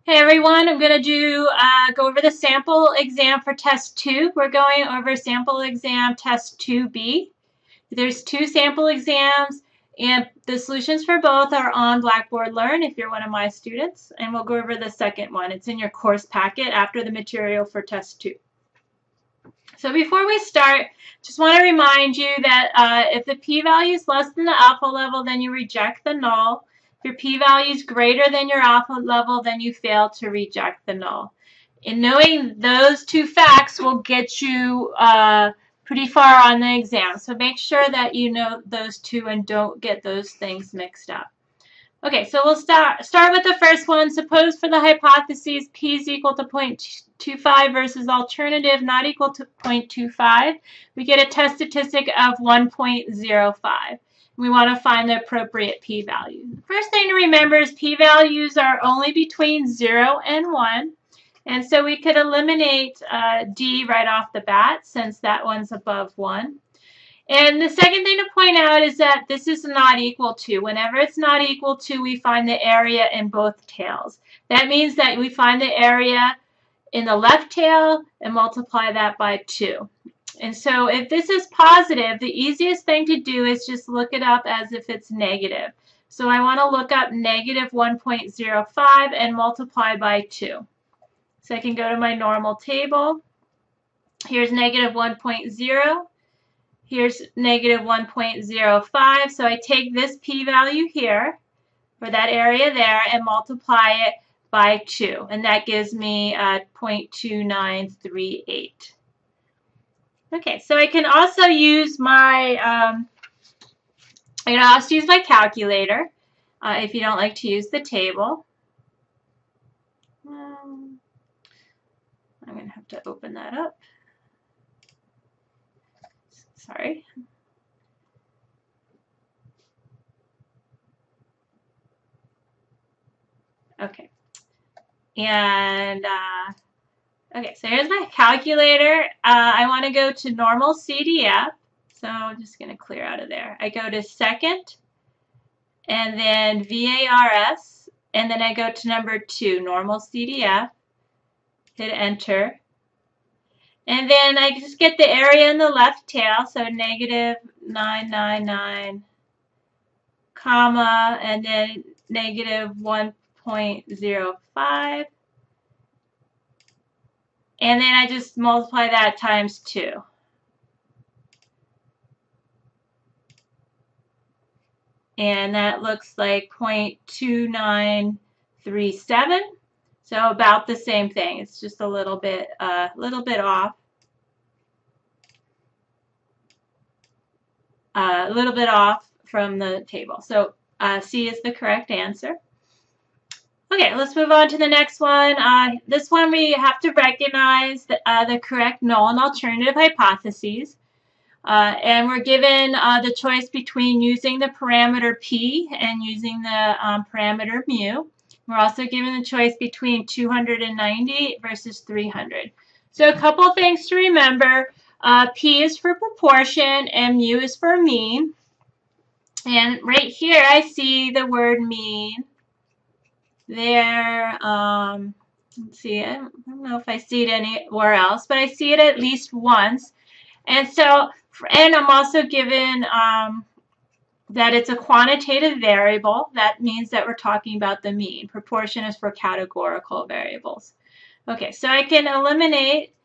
Hey everyone, I'm going to go over the sample exam for test 2. We're going over sample exam test 2B. There's 2 sample exams and the solutions for both are on Blackboard Learn if you're one of my students. And we'll go over the second one. It's in your course packet after the material for test 2. So before we start, just want to remind you that if the p-value is less than the alpha level, then you reject the null. If your p-value is greater than your alpha level, then you fail to reject the null. And knowing those 2 facts will get you pretty far on the exam. So make sure that you know those 2 and don't get those things mixed up. Okay, so we'll start with the first one. Suppose for the hypotheses p is equal to 0.25 versus alternative not equal to 0.25, we get a test statistic of 1.05. We want to find the appropriate p-value. The first thing to remember is p-values are only between 0 and 1. And so we could eliminate D right off the bat since that one's above 1. And the second thing to point out is that this is not equal to. Whenever it's not equal to, we find the area in both tails. That means that we find the area in the left tail and multiply that by 2. And so if this is positive, the easiest thing to do is just look it up as if it's negative. So I want to look up negative 1.05 and multiply by 2. So I can go to my normal table. Here's negative 1.0. Here's negative 1.05. So I take this p-value here for that area there and multiply it by 2. And that gives me 0.2938. Okay, so I can also use my calculator if you don't like to use the table. I'm going to have to open that up. Sorry. Okay. And, okay, so here's my calculator. I want to go to normal CDF. So I'm just going to clear out of there. I go to second, and then VARS, and then I go to number 2, normal CDF. Hit enter. And then I just get the area in the left tail, so negative 999, comma, and then negative 1.05. And then I just multiply that times 2. And that looks like 0.2937. So about the same thing. It's just a little bit off. A little bit off from the table. So C is the correct answer. Okay, let's move on to the next one. This one we have to recognize the correct null and alternative hypotheses. And we're given the choice between using the parameter P and using the parameter mu. We're also given the choice between 290 versus 300. So a couple things to remember. P is for proportion and mu is for mean. And right here I see the word mean there. Let's see, I don't know if I see it anywhere else, but I see it at least once. And so, and I'm also given that it's a quantitative variable. That means that we're talking about the mean. Proportion is for categorical variables. Okay, so I can eliminate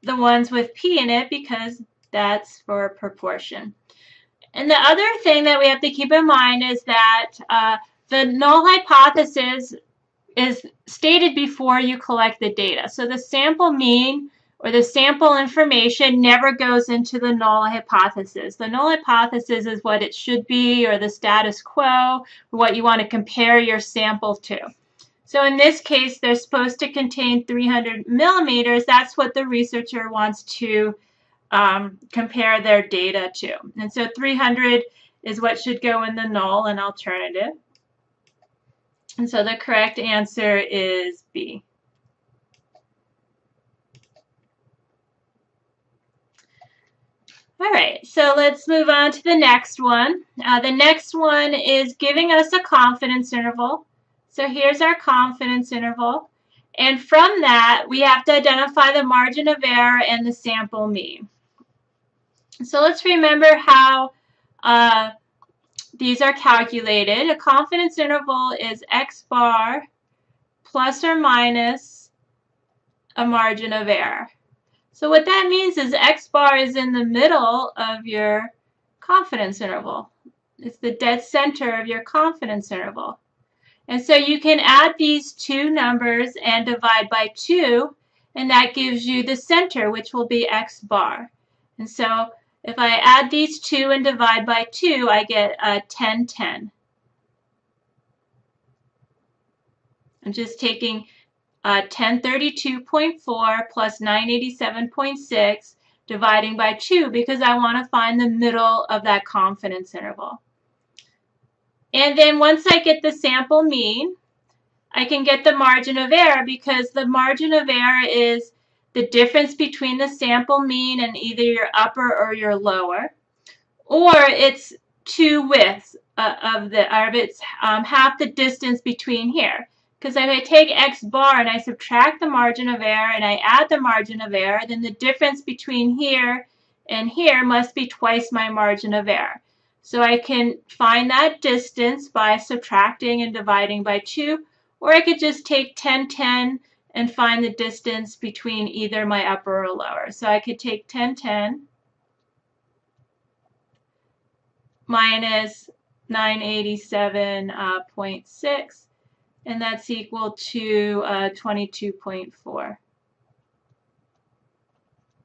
the ones with P in it because that's for proportion. And the other thing that we have to keep in mind is that the null hypothesis is stated before you collect the data. So the sample mean or the sample information never goes into the null hypothesis. The null hypothesis is what it should be or the status quo, or what you want to compare your sample to. So in this case, they're supposed to contain 300 millimeters. That's what the researcher wants to compare their data to. And so 300 is what should go in the null and alternative. And so the correct answer is B. All right, so let's move on to the next one. The next one is giving us a confidence interval. So here's our confidence interval. And from that, we have to identify the margin of error and the sample mean. So let's remember how these are calculated. A confidence interval is x bar plus or minus a margin of error. So what that means is x bar is in the middle of your confidence interval. It's the dead center of your confidence interval. And so you can add these two numbers and divide by 2, and that gives you the center, which will be x bar. And so if I add these two and divide by 2, I get 10, 10. I'm just taking 1032.4 plus 987.6 dividing by 2 because I want to find the middle of that confidence interval. And then once I get the sample mean, I can get the margin of error because the margin of error is the difference between the sample mean and either your upper or your lower, or it's two widths of it's half the distance between here. Because if I take x bar and I subtract the margin of error and I add the margin of error, then the difference between here and here must be twice my margin of error. So I can find that distance by subtracting and dividing by 2, or I could just take 10, 10 and find the distance between either my upper or lower. So I could take 10, 10 minus 987.6, and that's equal to 22.4.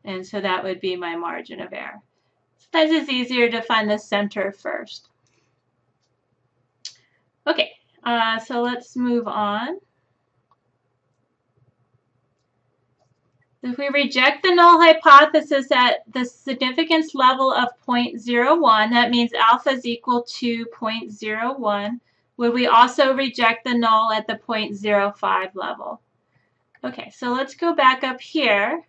And so that would be my margin of error. Sometimes it's easier to find the center first. Okay, so let's move on. If we reject the null hypothesis at the significance level of 0.01, that means alpha is equal to 0.01. Would we also reject the null at the 0.05 level? Okay, so let's go back up here.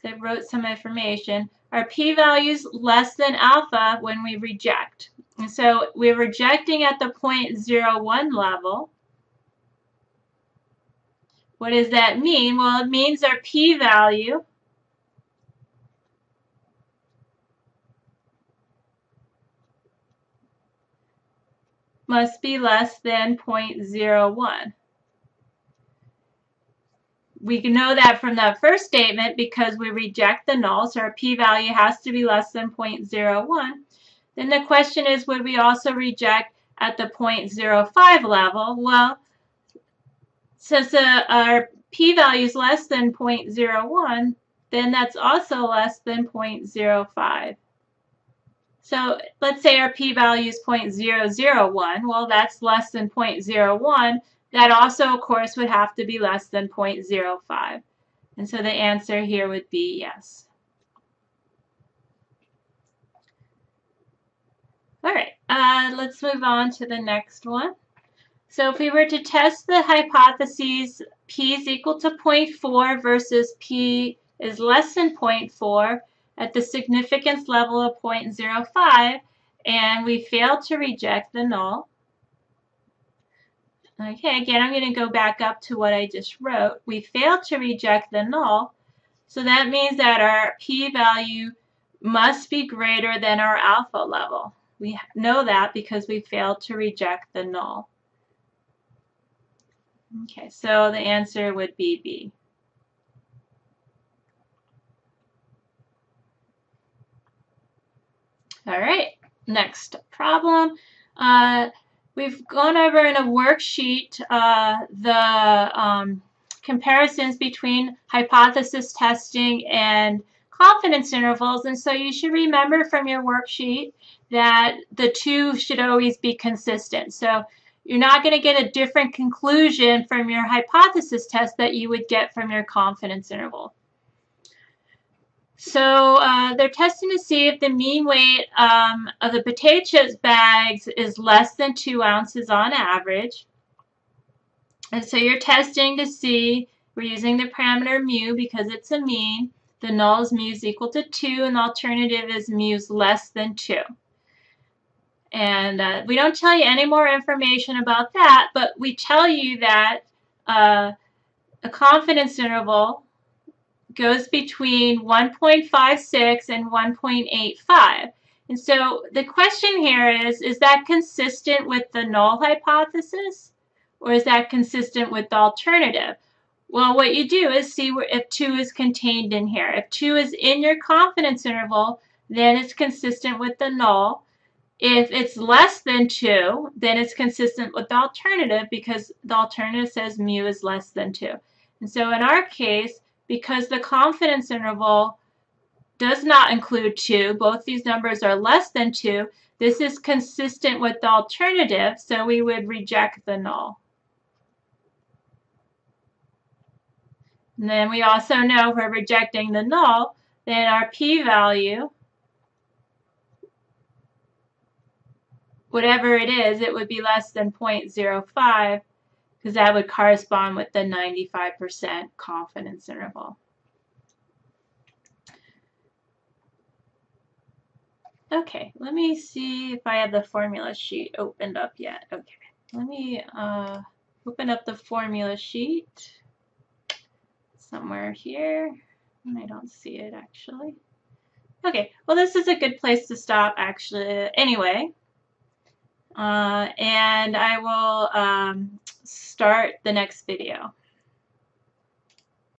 I wrote some information. Our p-values less than alpha when we reject. And so we're rejecting at the 0.01 level. What does that mean? Well, it means our p-value must be less than 0.01. We can know that from that first statement because we reject the null, so our p-value has to be less than 0.01. Then the question is, would we also reject at the 0.05 level? Well, since our p-value is less than 0.01, then that's also less than 0.05. So let's say our p-value is 0.001. Well, that's less than 0.01. That also, of course, would have to be less than 0.05. And so the answer here would be yes. All right, let's move on to the next one. So if we were to test the hypotheses p is equal to 0.4 versus p is less than 0.4 at the significance level of 0.05, and we fail to reject the null. Okay, again, I'm going to go back up to what I just wrote. We failed to reject the null, so that means that our p-value must be greater than our alpha level. We know that because we failed to reject the null. Okay, so the answer would be B. All right, next problem. We've gone over in a worksheet the comparisons between hypothesis testing and confidence intervals, and so you should remember from your worksheet that the two should always be consistent. So you're not going to get a different conclusion from your hypothesis test that you would get from your confidence interval. So they're testing to see if the mean weight of the potato chips bags is less than 2 ounces on average. And so you're testing to see, we're using the parameter mu because it's a mean. The null is mu is equal to 2, and the alternative is mu is less than 2. And we don't tell you any more information about that, but we tell you that a confidence interval goes between 1.56 and 1.85. And so the question here is that consistent with the null hypothesis, or is that consistent with the alternative? Well, what you do is see if 2 is contained in here. If 2 is in your confidence interval, then it's consistent with the null. If it's less than 2, then it's consistent with the alternative because the alternative says mu is less than 2. And so in our case, because the confidence interval does not include 2, both these numbers are less than 2, this is consistent with the alternative, so we would reject the null. And then we also know if we're rejecting the null, then our p-value, whatever it is, it would be less than 0.05 because that would correspond with the 95% confidence interval. Okay, let me see if I have the formula sheet opened up yet. Okay, let me open up the formula sheet somewhere here. I don't see it actually. Okay, well this is a good place to stop actually anyway. And I will start the next video.